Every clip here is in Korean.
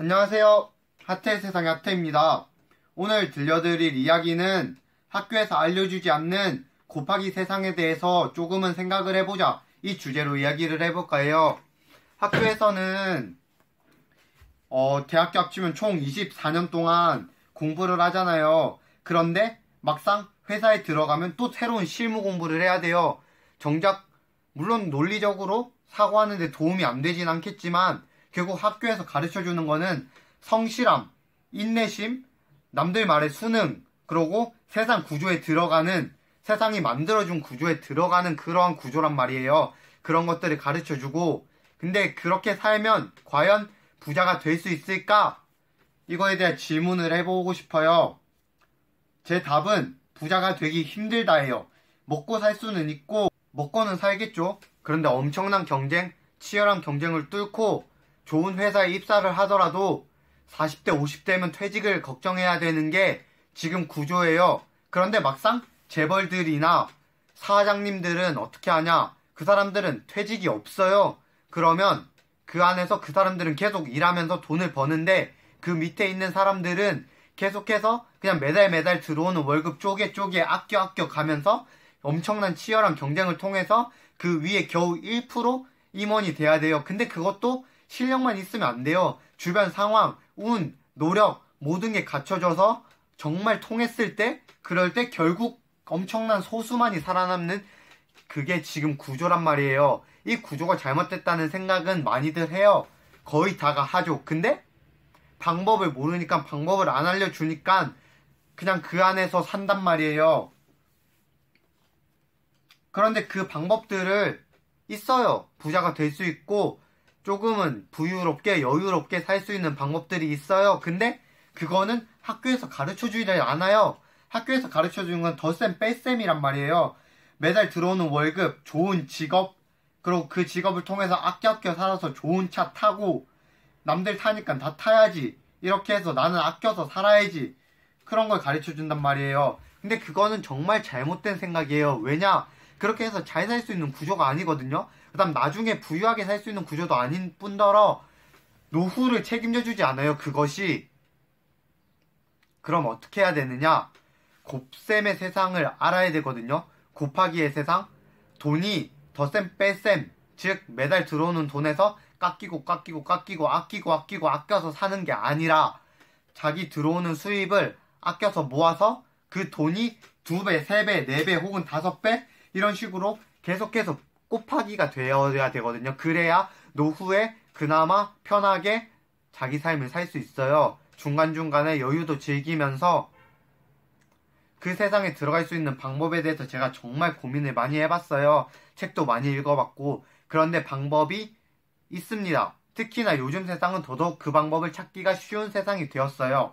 안녕하세요. 하트의 세상의 하트입니다. 오늘 들려드릴 이야기는 학교에서 알려주지 않는 곱하기 세상에 대해서 조금은 생각을 해보자, 이 주제로 이야기를 해볼까 해요. 학교에서는 대학교 합치면 총 24년 동안 공부를 하잖아요. 그런데 막상 회사에 들어가면 또 새로운 실무 공부를 해야 돼요. 정작 물론 논리적으로 사고하는데 도움이 안 되진 않겠지만 결국 학교에서 가르쳐주는 거는 성실함, 인내심, 남들 말에 수능, 그리고 세상 구조에 들어가는, 세상이 만들어준 구조에 들어가는 그러한 구조란 말이에요. 그런 것들을 가르쳐주고, 근데 그렇게 살면 과연 부자가 될 수 있을까? 이거에 대한 질문을 해보고 싶어요. 제 답은 부자가 되기 힘들다예요. 먹고 살 수는 있고 먹고는 살겠죠. 그런데 엄청난 경쟁, 치열한 경쟁을 뚫고 좋은 회사에 입사를 하더라도 40대, 50대면 퇴직을 걱정해야 되는 게 지금 구조예요. 그런데 막상 재벌들이나 사장님들은 어떻게 하냐? 그 사람들은 퇴직이 없어요. 그러면 그 안에서 그 사람들은 계속 일하면서 돈을 버는데 그 밑에 있는 사람들은 계속해서 그냥 매달 들어오는 월급 쪼개 아껴 가면서 엄청난 치열한 경쟁을 통해서 그 위에 겨우 1% 임원이 돼야 돼요. 근데 그것도 실력만 있으면 안 돼요. 주변 상황, 운, 노력 모든 게 갖춰져서 정말 통했을 때, 그럴 때 결국 엄청난 소수만이 살아남는, 그게 지금 구조란 말이에요. 이 구조가 잘못됐다는 생각은 많이들 해요. 거의 다가 하죠. 근데 방법을 모르니까, 방법을 안 알려주니까 그냥 그 안에서 산단 말이에요. 그런데 그 방법들을 있어요. 부자가 될 수 있고 조금은 부유롭게 여유롭게 살 수 있는 방법들이 있어요. 근데 그거는 학교에서 가르쳐주지 않아요. 학교에서 가르쳐주는 건 덧셈 뺄셈이란 말이에요. 매달 들어오는 월급, 좋은 직업, 그리고 그 직업을 통해서 아껴 살아서 좋은 차 타고, 남들 타니까 다 타야지, 이렇게 해서 나는 아껴서 살아야지, 그런 걸 가르쳐준단 말이에요. 근데 그거는 정말 잘못된 생각이에요. 왜냐? 그렇게 해서 잘 살 수 있는 구조가 아니거든요. 그 다음 나중에 부유하게 살 수 있는 구조도 아닌 뿐더러 노후를 책임져주지 않아요. 그것이. 그럼 어떻게 해야 되느냐? 곱셈의 세상을 알아야 되거든요. 곱하기의 세상. 돈이 덧셈 뺄셈, 즉 매달 들어오는 돈에서 깎이고 아껴서 사는 게 아니라 자기 들어오는 수입을 아껴서 모아서 그 돈이 2배, 3배, 4배 혹은 5배 이런 식으로 계속해서 곱하기가 되어야 되거든요. 그래야 노후에 그나마 편하게 자기 삶을 살 수 있어요. 중간중간에 여유도 즐기면서. 그 세상에 들어갈 수 있는 방법에 대해서 제가 정말 고민을 많이 해봤어요. 책도 많이 읽어봤고. 그런데 방법이 있습니다. 특히나 요즘 세상은 더더욱 그 방법을 찾기가 쉬운 세상이 되었어요.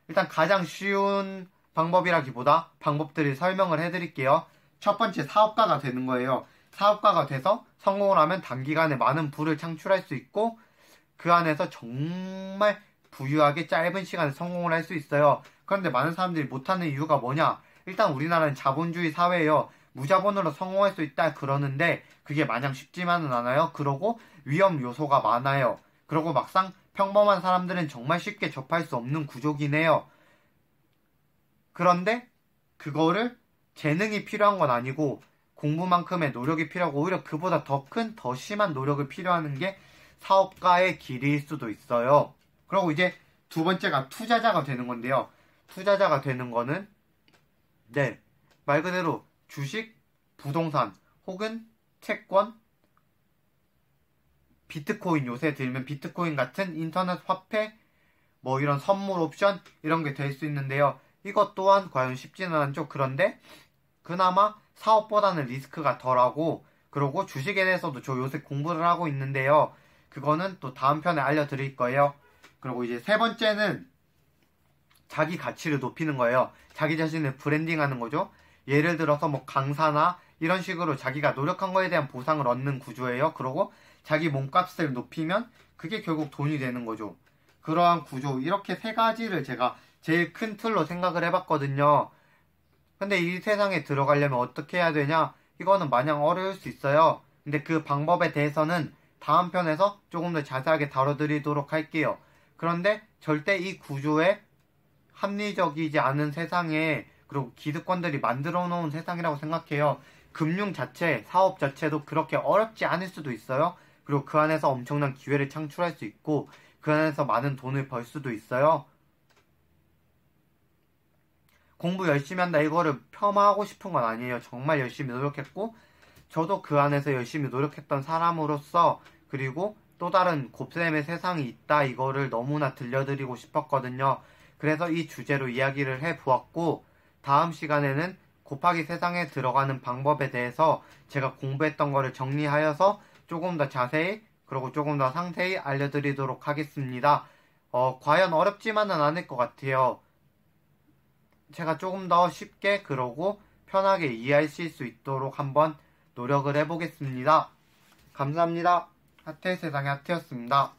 일단 가장 쉬운 방법이라기보다 방법들을 설명을 해드릴게요. 첫 번째, 사업가가 되는 거예요. 사업가가 돼서 성공을 하면 단기간에 많은 부를 창출할 수 있고 그 안에서 정말 부유하게 짧은 시간에 성공을 할 수 있어요. 그런데 많은 사람들이 못하는 이유가 뭐냐? 일단 우리나라는 자본주의 사회예요. 무자본으로 성공할 수 있다 그러는데 그게 마냥 쉽지만은 않아요. 그러고 위험 요소가 많아요. 그러고 막상 평범한 사람들은 정말 쉽게 접할 수 없는 구조긴 해요. 그런데 그거를 재능이 필요한 건 아니고 공부만큼의 노력이 필요하고 오히려 그보다 더 큰, 더 심한 노력을 필요하는 게 사업가의 길일 수도 있어요. 그리고 이제 두 번째가 투자자가 되는 건데요. 투자자가 되는 거는 말 그대로 주식, 부동산 혹은 채권, 비트코인, 요새 들면 비트코인 같은 인터넷 화폐, 뭐 이런 선물 옵션 이런 게 될 수 있는데요. 이것 또한 과연 쉽지는 않죠. 그런데 그나마 사업보다는 리스크가 덜하고, 그리고 주식에 대해서도 저 요새 공부를 하고 있는데요. 그거는 또 다음 편에 알려드릴 거예요. 그리고 이제 세 번째는 자기 가치를 높이는 거예요. 자기 자신을 브랜딩하는 거죠. 예를 들어서 뭐 강사나 이런 식으로 자기가 노력한 거에 대한 보상을 얻는 구조예요. 그리고 자기 몸값을 높이면 그게 결국 돈이 되는 거죠. 그러한 구조, 이렇게 세 가지를 제가 제일 큰 틀로 생각을 해봤거든요. 근데 이 세상에 들어가려면 어떻게 해야 되냐? 이거는 마냥 어려울 수 있어요. 근데 그 방법에 대해서는 다음 편에서 조금 더 자세하게 다뤄드리도록 할게요. 그런데 절대 이 구조에 합리적이지 않은 세상에, 그리고 기득권들이 만들어 놓은 세상이라고 생각해요. 금융 자체, 사업 자체도 그렇게 어렵지 않을 수도 있어요. 그리고 그 안에서 엄청난 기회를 창출할 수 있고 그 안에서 많은 돈을 벌 수도 있어요. 공부 열심히 한다 이거를 폄하하고 싶은 건 아니에요. 정말 열심히 노력했고 저도 그 안에서 열심히 노력했던 사람으로서, 그리고 또 다른 곱셈의 세상이 있다 이거를 너무나 들려드리고 싶었거든요. 그래서 이 주제로 이야기를 해보았고, 다음 시간에는 곱하기 세상에 들어가는 방법에 대해서 제가 공부했던 거를 정리하여서 조금 더 자세히 그리고 조금 더 상세히 알려드리도록 하겠습니다. 과연 어렵지만은 않을 것 같아요. 제가 조금 더 쉽게 그러고 편하게 이해하실 수 있도록 한번 노력을 해보겠습니다. 감사합니다. 하트의 세상의 하트였습니다.